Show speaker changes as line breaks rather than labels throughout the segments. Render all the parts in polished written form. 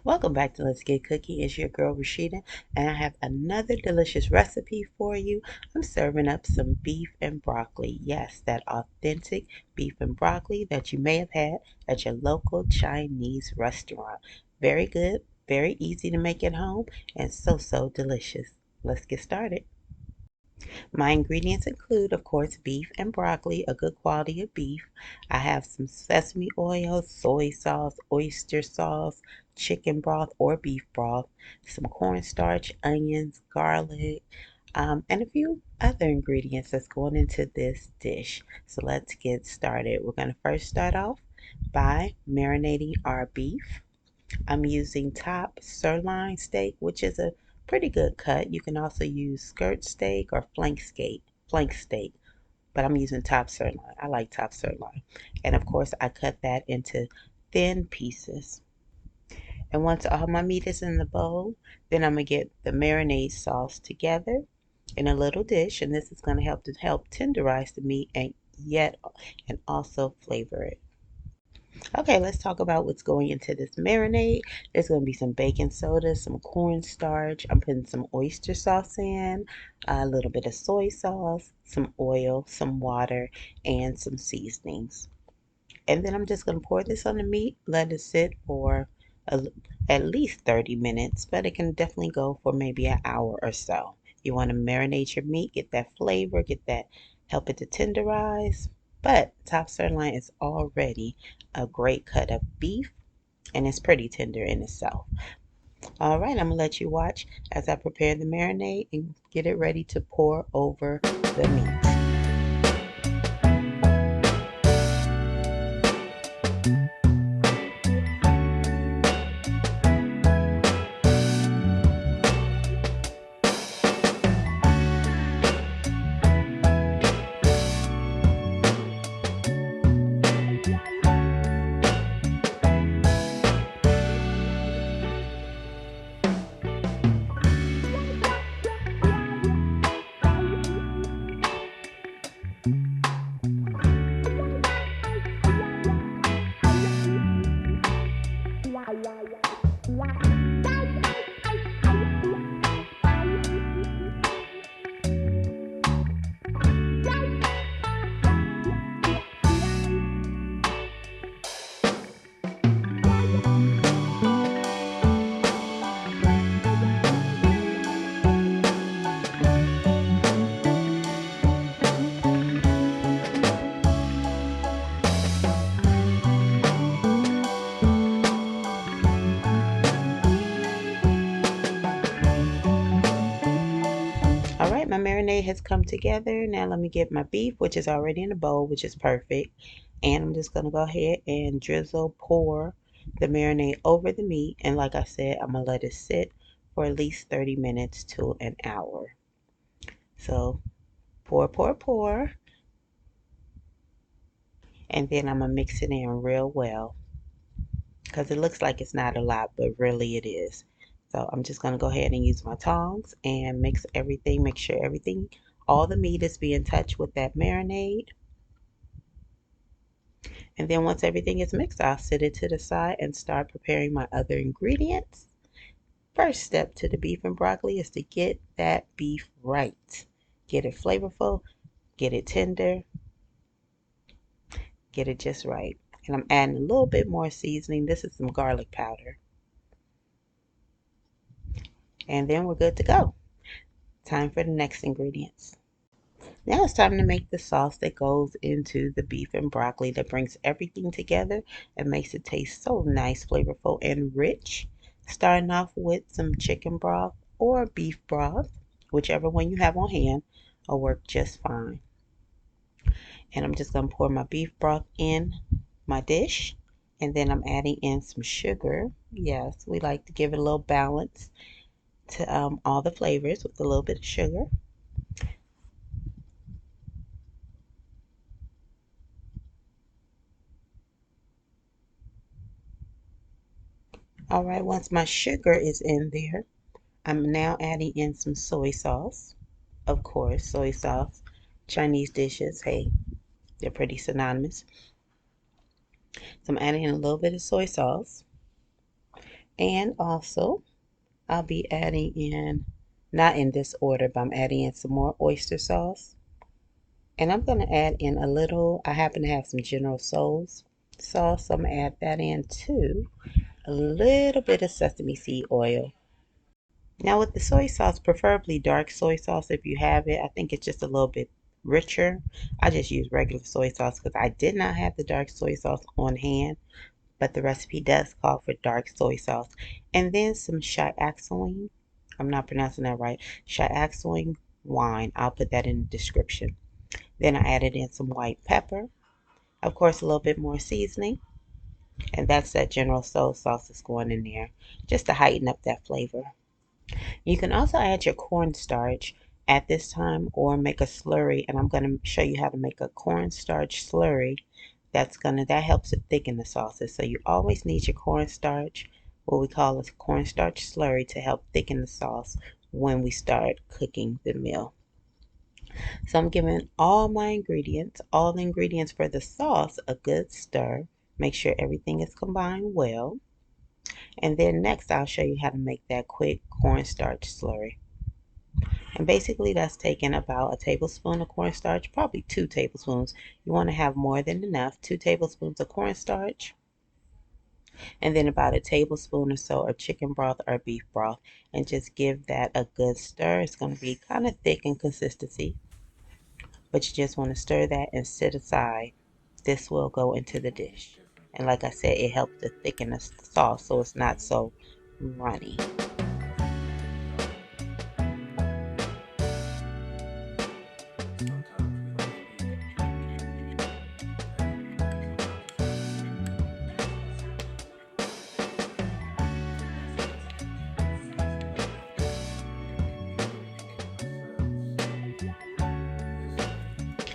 Welcome back to Let's Get Cooking. It's your girl Rashida, and I have another delicious recipe for you. I'm serving up some beef and broccoli. Yes, that authentic beef and broccoli that you may have had at your local Chinese restaurant. Very good, very easy to make at home, and so delicious. Let's get started. My ingredients include, of course, beef and broccoli, a good quality of beef. I have some sesame oil, soy sauce, oyster sauce, chicken broth or beef broth, some cornstarch, onions, garlic, and a few other ingredients that's going into this dish. So let's get started. We're going to first start off by marinating our beef. I'm using top sirloin steak, which is a pretty good cut. You can also use skirt steak or flank steak, but I'm using top sirloin. I like top sirloin. And of course, I cut that into thin pieces. And once all my meat is in the bowl, then I'm going to get the marinade sauce together in a little dish, and this is going to help tenderize the meat and also flavor it. Okay, let's talk about what's going into this marinade. There's going to be some baking soda, some cornstarch. I'm putting some oyster sauce in, a little bit of soy sauce, some oil, some water, and some seasonings. And then I'm just going to pour this on the meat, let it sit for a, at least 30 minutes, but it can definitely go for maybe an hour or so. You want to marinate your meat, get that flavor, help it to tenderize. But top sirloin is already a great cut of beef and it's pretty tender in itself. All right, I'm gonna let you watch as I prepare the marinade and get it ready to pour over the meat. All right, my marinade has come together. Now let me get my beef, which is already in the bowl, which is perfect. And I'm just going to go ahead and pour the marinade over the meat. And like I said, I'm going to let it sit for at least 30 minutes to an hour. So pour. And then I'm going to mix it in real well because it looks like it's not a lot, but really it is. So I'm just going to go ahead and use my tongs and mix everything, make sure all the meat is being touched with that marinade. And then once everything is mixed, I'll set it to the side and start preparing my other ingredients. First step to the beef and broccoli is to get that beef right. Get it flavorful, get it tender, get it just right. And I'm adding a little bit more seasoning. This is some garlic powder. And then we're good to go. Time for the next ingredients. Now it's time to make the sauce that goes into the beef and broccoli that brings everything together and makes it taste so nice, flavorful, and rich. Starting off with some chicken broth or beef broth, whichever one you have on hand, will work just fine. And I'm just going to pour my beef broth in my dish. And then I'm adding in some sugar. Yes, we like to give it a little balance to all the flavors with a little bit of sugar. All right, once my sugar is in there, I'm now adding in some soy sauce. Of course, soy sauce, Chinese dishes, hey, they're pretty synonymous. So I'm adding in a little bit of soy sauce. And also, I'll be adding in, not in this order, but I'm adding in some more oyster sauce. And I'm going to add in a little, I happen to have some General Tso's sauce, so I'm going to add that in too. A little bit of sesame seed oil. Now with the soy sauce, preferably dark soy sauce if you have it. I think it's just a little bit richer. I just use regular soy sauce because I did not have the dark soy sauce on hand, but the recipe does call for dark soy sauce. And then some Shaoxing. I'm not pronouncing that right. Shaoxing wine. I'll put that in the description. Then I added in some white pepper. Of course, a little bit more seasoning. And that's that General Tso's sauce that's going in there just to heighten up that flavor. You can also add your cornstarch at this time or make a slurry, and I'm going to show you how to make a cornstarch slurry. That helps to thicken the sauces. So you always need your cornstarch, what we call a cornstarch slurry, to help thicken the sauce when we start cooking the meal. So I'm giving all the ingredients for the sauce a good stir. Make sure everything is combined well. And then next I'll show you how to make that quick cornstarch slurry. And basically that's taking about a tablespoon of cornstarch, probably 2 tablespoons. You want to have more than enough, 2 tablespoons of cornstarch. And then about a tablespoon or so of chicken broth or beef broth. And just give that a good stir. It's going to be kind of thick in consistency, but you just want to stir that and set aside. This will go into the dish. And like I said, it helps to thicken the sauce so it's not so runny.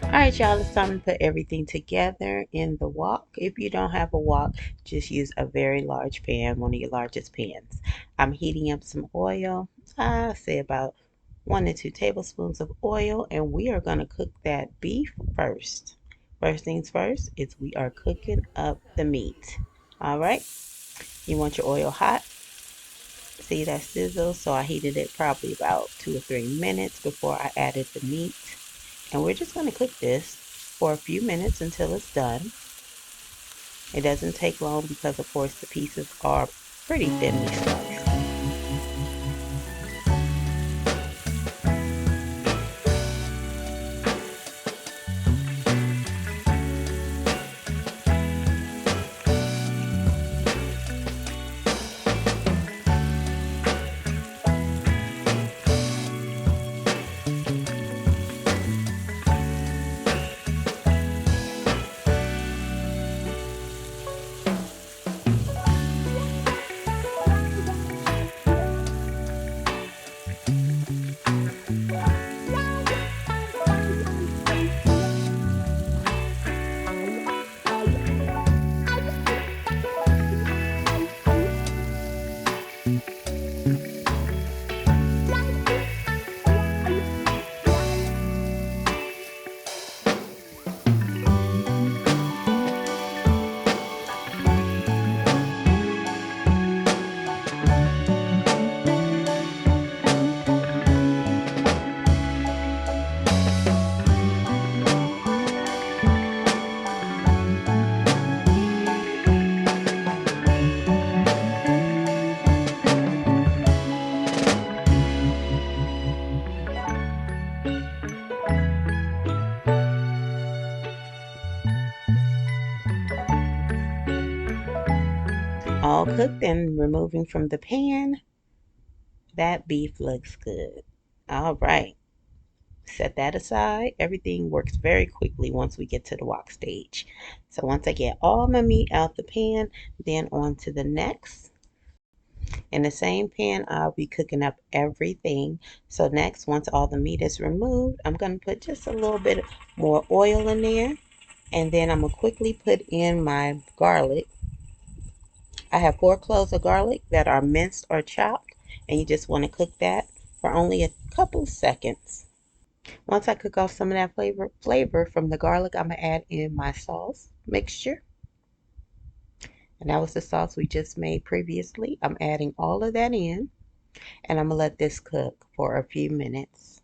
Alright, y'all, it's time to put everything together in the wok. If you don't have a wok, just use a very large pan, one of your largest pans. I'm heating up some oil. I say about 1 to 2 tablespoons of oil, and we are going to cook that beef first. First things first is we are cooking up the meat. Alright, you want your oil hot. See that sizzle? So I heated it probably about 2 or 3 minutes before I added the meat. And we're just going to cook this for a few minutes until it's done. It doesn't take long because, of course, the pieces are pretty thinly sliced. All cooked and removing from the pan. That beef looks good. All right. Set that aside. Everything works very quickly once we get to the wok stage. So once I get all my meat out the pan, then on to the next. In the same pan, I'll be cooking up everything. So next, once all the meat is removed, I'm going to put just a little bit more oil in there. And then I'm going to quickly put in my garlic. I have 4 cloves of garlic that are minced or chopped. And you just want to cook that for only a couple seconds. Once I cook off some of that flavor from the garlic, I'm going to add in my sauce mixture. And that was the sauce we just made previously. I'm adding all of that in, and I'm gonna let this cook for a few minutes.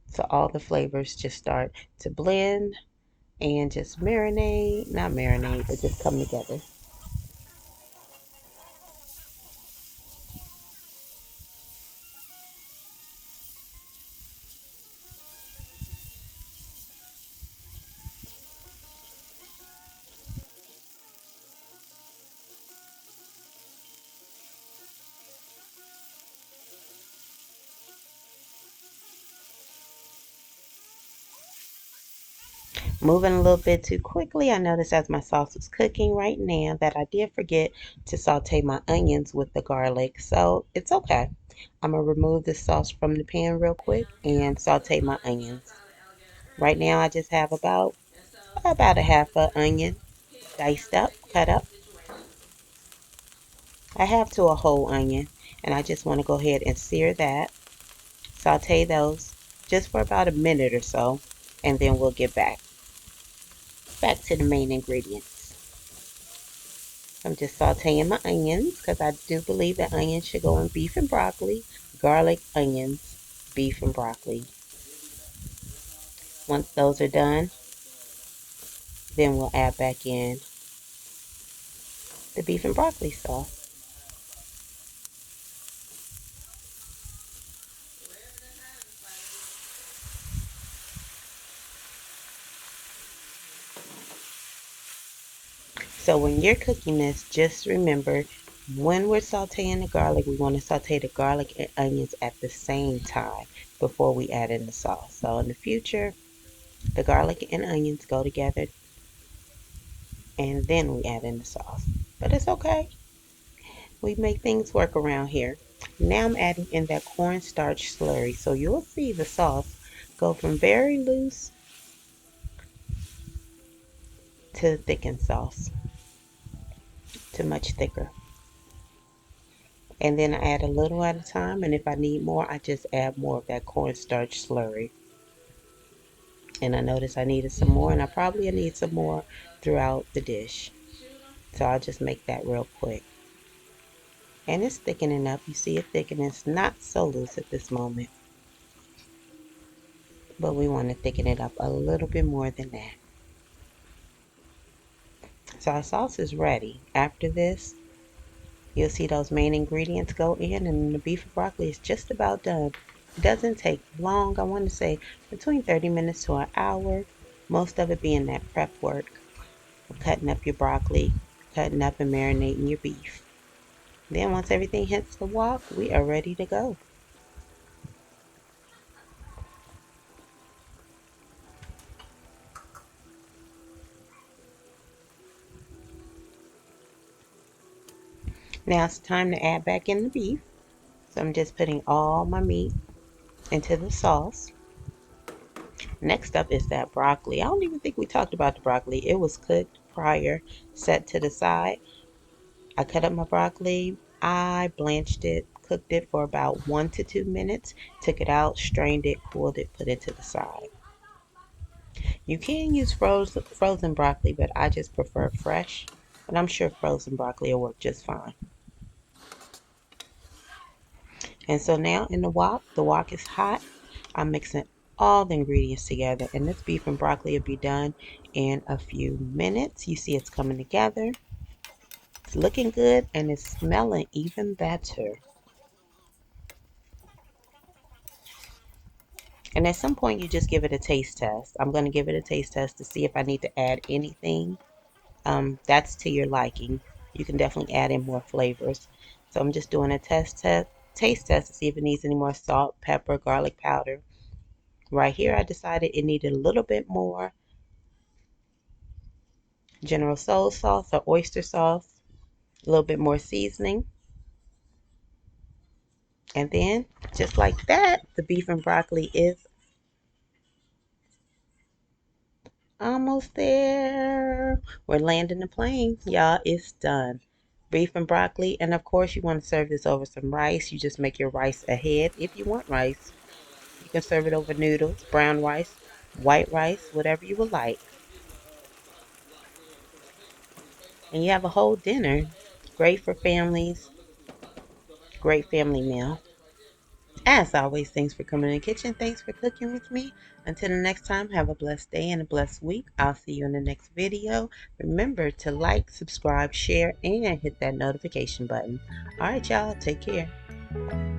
So all the flavors just start to blend and just marinate, not marinate, but just come together. Moving a little bit too quickly, I noticed as my sauce was cooking right now that I did forget to saute my onions with the garlic, so it's okay. I'm gonna remove the sauce from the pan real quick and saute my onions. Right now I just have about a half a onion diced up, cut up. I have to a whole onion, and I just want to go ahead and sear that. Saute those just for about a minute or so, and then we'll get back to the main ingredients. I'm just sauteing my onions because I do believe that onions should go in beef and broccoli, garlic, onions, beef and broccoli. Once those are done, then we'll add back in the beef and broccoli sauce. So when you're cooking this, just remember when we're sauteing the garlic, we want to saute the garlic and onions at the same time before we add in the sauce. So in the future, the garlic and onions go together and then we add in the sauce. But it's okay. We make things work around here. Now I'm adding in that cornstarch slurry. So you'll see the sauce go from very loose to thickened sauce to much thicker. And then I add a little at a time, and if I need more, I just add more of that cornstarch slurry. And I noticed I needed some more, and I probably need some more throughout the dish. So I'll just make that real quick. And it's thickening up. You see it thickening. It's not so loose at this moment, but we want to thicken it up a little bit more than that. So our sauce is ready. After this, you'll see those main ingredients go in, and the beef and broccoli is just about done. It doesn't take long. I want to say between 30 minutes to an hour. Most of it being that prep work of cutting up your broccoli, cutting up and marinating your beef. Then once everything hits the wok, we are ready to go. Now it's time to add back in the beef. So I'm just putting all my meat into the sauce. Next up is that broccoli. I don't even think we talked about the broccoli. It was cooked prior, set to the side. I cut up my broccoli. I blanched it, cooked it for about 1 to 2 minutes, took it out, strained it, cooled it, put it to the side. You can use frozen broccoli, but I just prefer fresh. But I'm sure frozen broccoli will work just fine. And so now in the wok is hot. I'm mixing all the ingredients together, and this beef and broccoli will be done in a few minutes. You see it's coming together. It's looking good and it's smelling even better. And at some point, you just give it a taste test. I'm going to give it a taste test to see if I need to add anything. That's to your liking. You can definitely add in more flavors. So I'm just doing a taste test to see if it needs any more salt, pepper, garlic powder. Right here, I decided it needed a little bit more General Soul sauce or oyster sauce, a little bit more seasoning. And then, just like that, the beef and broccoli is almost there. We're landing the plane. Y'all, it's done. Beef and broccoli. And of course, you want to serve this over some rice. You just make your rice ahead if you want rice. You can serve it over noodles, brown rice, white rice, whatever you would like. and you have a whole dinner. Great for families, great family meal. As always, thanks for coming in the kitchen. Thanks for cooking with me. Until the next time, have a blessed day and a blessed week. I'll see you in the next video. Remember to like, subscribe, share, and hit that notification button. All right, y'all. Take care.